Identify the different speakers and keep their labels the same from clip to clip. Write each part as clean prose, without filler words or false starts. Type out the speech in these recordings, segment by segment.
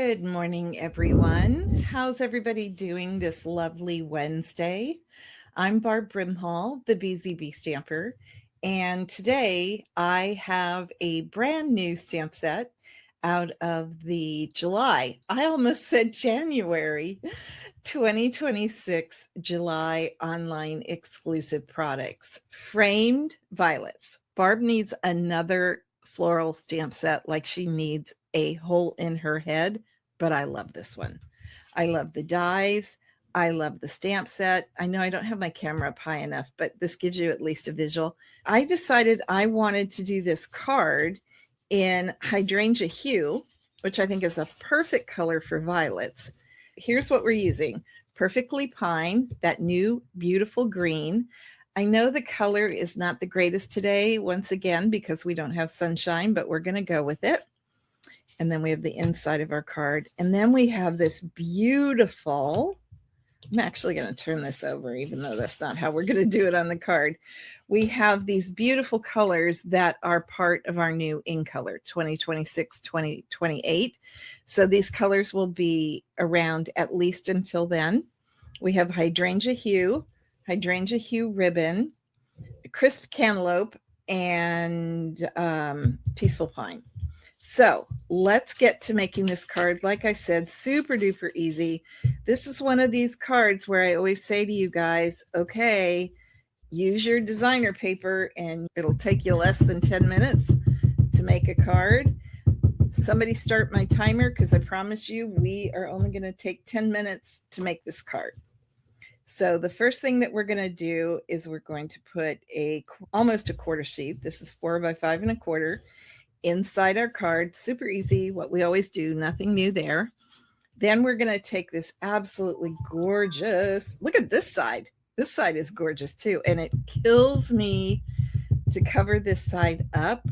Speaker 1: Good morning, everyone. How's everybody doing this lovely Wednesday? I'm Barb Brimhall, the BZB Stamper, and today I have a brand new stamp set out of the July, I almost said January, 2026 July online exclusive products, framed violets. Barb needs another floral stamp set like she needs a hole in her head, but I love this one. I love the dies. I love the stamp set. I know I don't have my camera up high enough, but this gives you at least a visual. I decided I wanted to do this card in hydrangea hue, which I think is a perfect color for violets. Here's what we're using. Perfectly Pine, that new beautiful green. I know the color is not the greatest today, once again, because we don't have sunshine, but we're going to go with it. And then we have the inside of our card. And then we have this beautiful, I'm actually going to turn this over, even though that's not how we're going to do it on the card. We have these beautiful colors that are part of our new in color 2026-2028. So these colors will be around at least until then. We have hydrangea hue ribbon, crisp cantaloupe, and peaceful pine. So let's get to making this card. Like I said, super duper easy. This is one of these cards where I always say to you guys, okay, use your designer paper and it'll take you less than 10 minutes to make a card. Somebody start my timer, because I promise you we are only going to take 10 minutes to make this card. So the first thing that we're going to do is we're going to put almost a quarter sheet. This is 4 by 5 1/4 inside our card. Super easy, what we always do, nothing new there. Then we're going to take this absolutely gorgeous, look at this side. This side is gorgeous too. And it kills me to cover this side up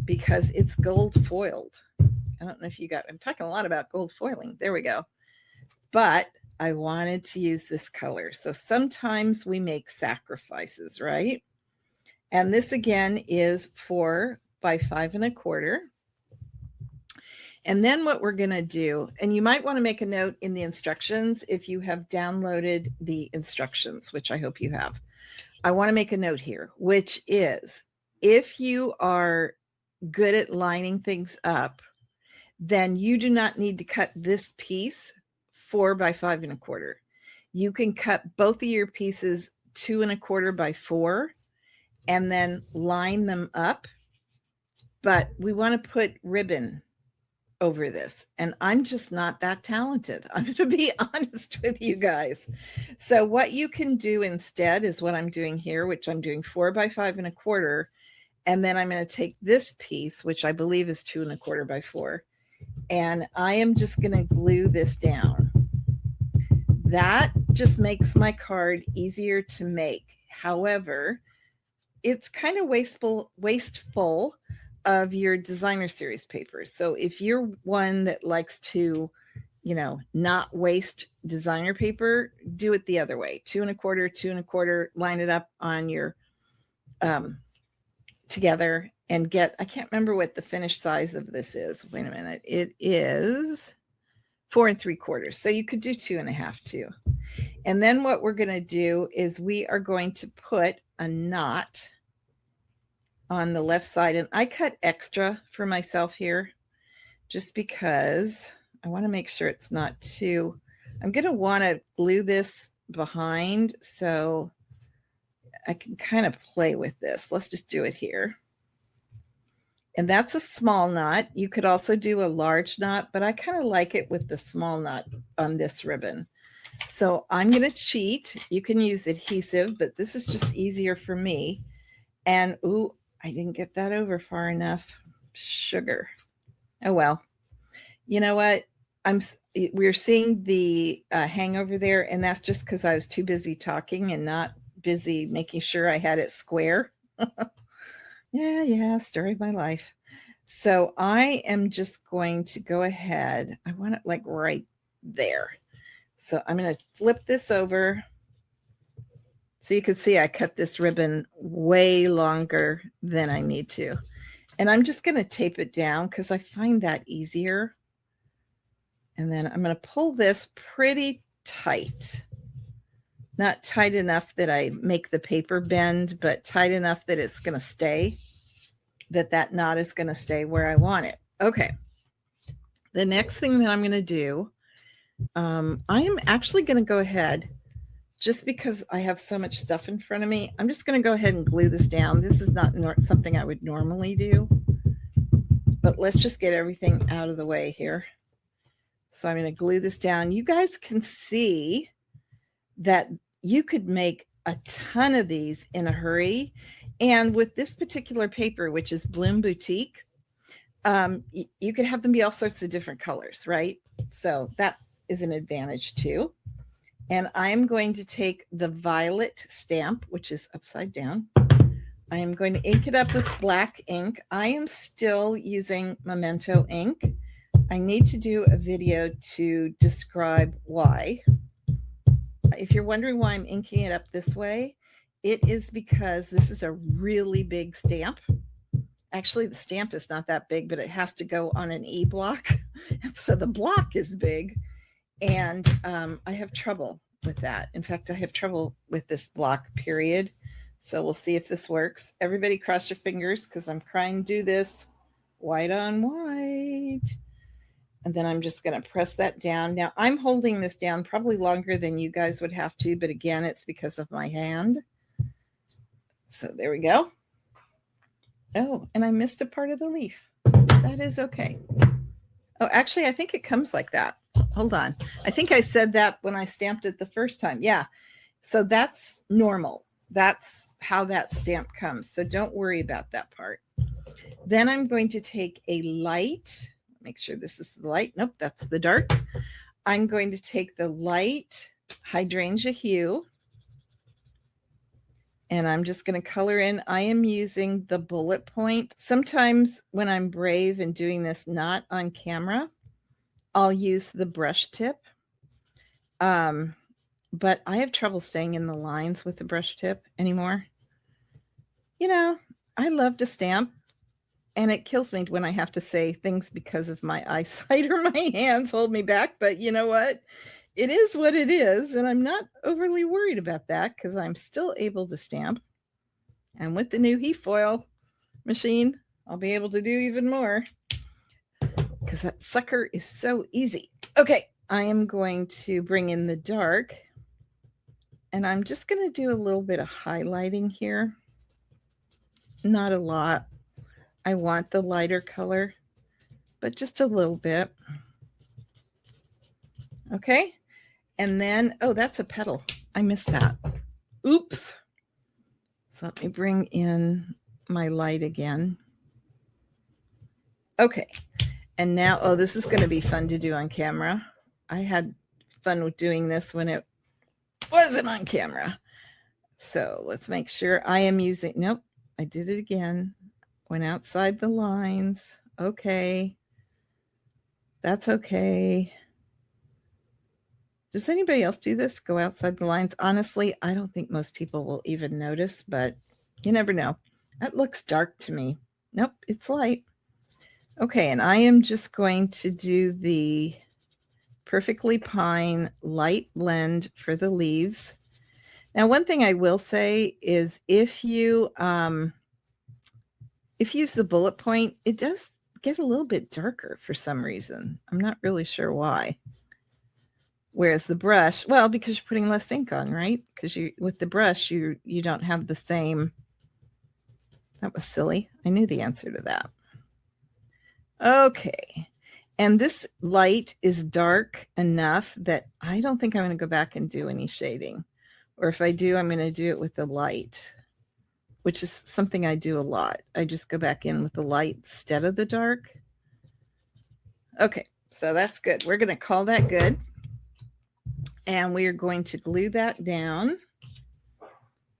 Speaker 1: because it's gold foiled. I don't know if you got, I'm talking a lot about gold foiling. There we go. But I wanted to use this color. So sometimes we make sacrifices, right? And this again is 4 by 5 1/4. And then what we're going to do, and you might want to make a note in the instructions if you have downloaded the instructions, which I hope you have. I want to make a note here, which is if you are good at lining things up, then you do not need to cut this piece 4 by 5 1/4. You can cut both of your pieces 2 1/4 by 4 and then line them up. But we want to put ribbon over this. And I'm just not that talented. I'm going to be honest with you guys. So what you can do instead is what I'm doing here, which I'm doing 4 by 5 1/4. And then I'm going to take this piece, which I believe is 2 1/4 by 4. And I am just going to glue this down. That just makes my card easier to make. However, it's kind of wasteful of your designer series papers. So if you're one that likes to, not waste designer paper, do it the other way. 2 1/4, 2 1/4, line it up on your together and get, I can't remember what the finished size of this is. Wait a minute. It is 4 3/4. So you could do 2 1/2 too. And then what we're going to do is we are going to put a knot on the left side. And I cut extra for myself here just because I want to make sure it's not too, I'm going to want to glue this behind so I can kind of play with this. Let's just do it here. And that's a small knot. You could also do a large knot, but I kind of like it with the small knot on this ribbon. So I'm going to cheat. You can use adhesive, but this is just easier for me. And ooh, I didn't get that over far enough. Sugar. Oh, well, you know what? We're seeing the hangover there, and that's just because I was too busy talking and not busy making sure I had it square. Yeah, story of my life. So I am just going to go ahead. I want it like right there. So I'm going to flip this over. So you can see I cut this ribbon way longer than I need to. And I'm just going to tape it down because I find that easier. And then I'm going to pull this pretty tight. Not tight enough that I make the paper bend, but tight enough that it's going to stay, that knot is going to stay where I want it. Okay. The next thing that I'm going to do, I am actually going to go ahead, just because I have so much stuff in front of me, I'm just going to go ahead and glue this down. This is not something I would normally do, but let's just get everything out of the way here. So I'm going to glue this down. You guys can see that you could make a ton of these in a hurry. And with this particular paper, which is Bloom Boutique, you could have them be all sorts of different colors, right? So that is an advantage too. And I'm going to take the violet stamp, which is upside down. I am going to ink it up with black ink. I am still using Memento ink. I need to do a video to describe why. If you're wondering why I'm inking it up this way, it is because this is a really big stamp. Actually, the stamp is not that big, but it has to go on an E block. So the block is big. And I have trouble with that. In fact, I have trouble with this block, period. So we'll see if this works. Everybody cross your fingers, because I'm trying to do this white on white. And then I'm just going to press that down. Now I'm holding this down probably longer than you guys would have to, but again, it's because of my hand. So there we go. Oh, and I missed a part of the leaf. That is okay. Oh, actually, I think it comes like that. Hold on. I think I said that when I stamped it the first time. Yeah. So that's normal. That's how that stamp comes. So don't worry about that part. Then I'm going to take a light. Make sure this is the light. Nope, that's the dark. I'm going to take the light hydrangea hue. And I'm just going to color in. I am using the bullet point. Sometimes when I'm brave and doing this not on camera, I'll use the brush tip. But I have trouble staying in the lines with the brush tip anymore. You know, I love to stamp, and it kills me when I have to say things because of my eyesight or my hands hold me back. But you know what? It is what it is, and I'm not overly worried about that because I'm still able to stamp. And with the new heat foil machine, I'll be able to do even more because that sucker is so easy. Okay, I am going to bring in the dark, and I'm just going to do a little bit of highlighting here. Not a lot. I want the lighter color, but just a little bit. Okay. And then, oh, that's a petal. I missed that. Oops. So let me bring in my light again. Okay. And now, oh, this is going to be fun to do on camera. I had fun with doing this when it wasn't on camera. So let's make sure I am using, nope, I did it again. Went outside the lines. Okay. That's okay. Does anybody else do this? Go outside the lines? Honestly, I don't think most people will even notice, but you never know. That looks dark to me. Nope, it's light. Okay, and I am just going to do the Perfectly Pine light blend for the leaves. Now, one thing I will say is if you use the bullet point, it does get a little bit darker for some reason. I'm not really sure why. Whereas the brush, well, because you're putting less ink on, right? Because you with the brush, you don't have the same. That was silly. I knew the answer to that. Okay. And this light is dark enough that I don't think I'm going to go back and do any shading. Or if I do, I'm going to do it with the light, which is something I do a lot. I just go back in with the light instead of the dark. Okay, so that's good. We're going to call that good. And we are going to glue that down.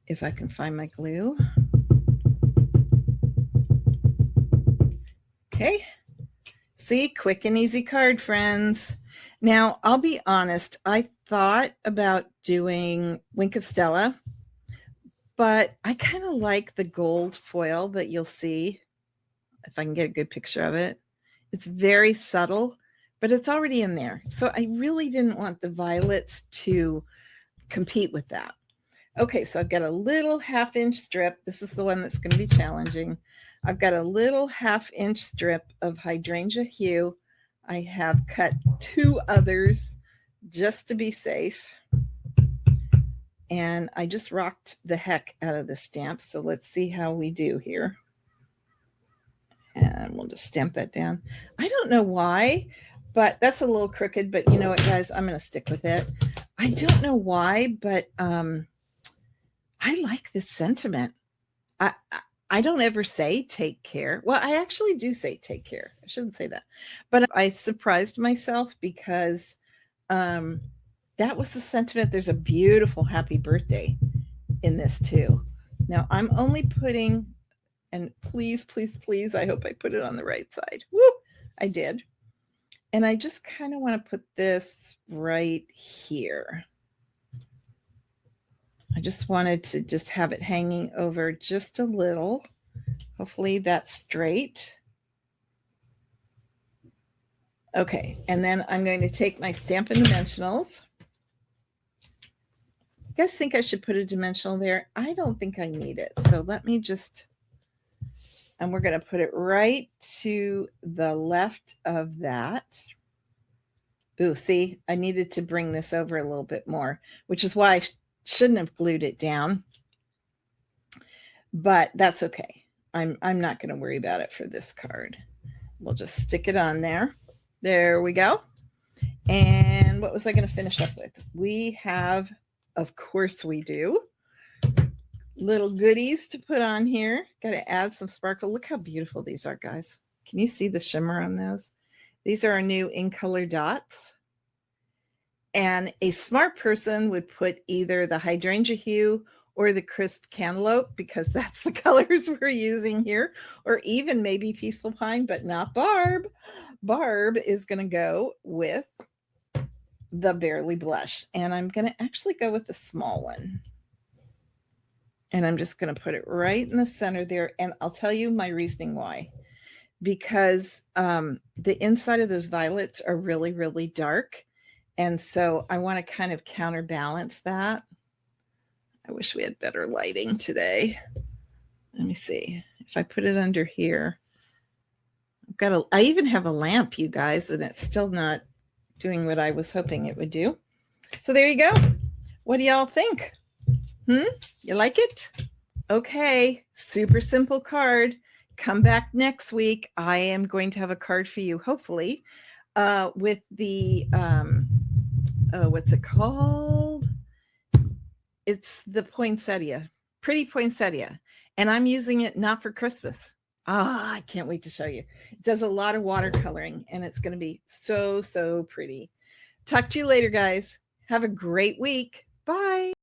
Speaker 1: If I can find my glue. Okay. See, quick and easy card, friends. Now, I'll be honest. I thought about doing Wink of Stella, but I kind of like the gold foil that you'll see. If I can get a good picture of it. It's very subtle, but it's already in there. So I really didn't want the violets to compete with that. Okay, so I've got a little 1/2 inch strip. This is the one that's going to be challenging. I've got a little 1/2 inch strip of hydrangea hue. I have cut 2 others just to be safe. And I just rocked the heck out of the stamp. So let's see how we do here. And we'll just stamp that down. I don't know why, but that's a little crooked, but you know what, guys, I'm going to stick with it. I don't know why, but I like this sentiment. I don't ever say take care. Well, I actually do say take care. I shouldn't say that. But I surprised myself because that was the sentiment. There's a beautiful happy birthday in this too. Now I'm only putting, and please, please, please, I hope I put it on the right side. Woo! I did. And I just kind of want to put this right here. I just wanted to just have it hanging over just a little. Hopefully that's straight. Okay, and then I'm going to take my Stampin' Dimensionals. You guys think I should put a dimensional there? I don't think I need it. So let me just, and we're going to put it right to the left of that. Ooh, see, I needed to bring this over a little bit more, which is why I shouldn't have glued it down. But that's okay. I'm not going to worry about it for this card. We'll just stick it on there. There we go. And what was I going to finish up with? We have, of course we do, little goodies to put on here. Got to add some sparkle. Look how beautiful these are, guys. Can you see the shimmer on those? These are our new in color dots. And a smart person would put either the hydrangea hue or the crisp cantaloupe, because that's the colors we're using here, or even maybe peaceful pine, but not Barb. Barb is going to go with the Barely Blush, and I'm going to actually go with the small one. And I'm just going to put it right in the center there. And I'll tell you my reasoning why. Because the inside of those violets are really, really dark. And so I want to kind of counterbalance that. I wish we had better lighting today. Let me see. If I put it under here, I even have a lamp, you guys, and it's still not doing what I was hoping it would do. So there you go. What do y'all think? You like it? Okay, super simple card. Come back next week. I am going to have a card for you, hopefully, with the, what's it called? It's the poinsettia, pretty poinsettia. And I'm using it not for Christmas. I can't wait to show you. It does a lot of watercoloring, and it's going to be so, so pretty. Talk to you later, guys. Have a great week. Bye.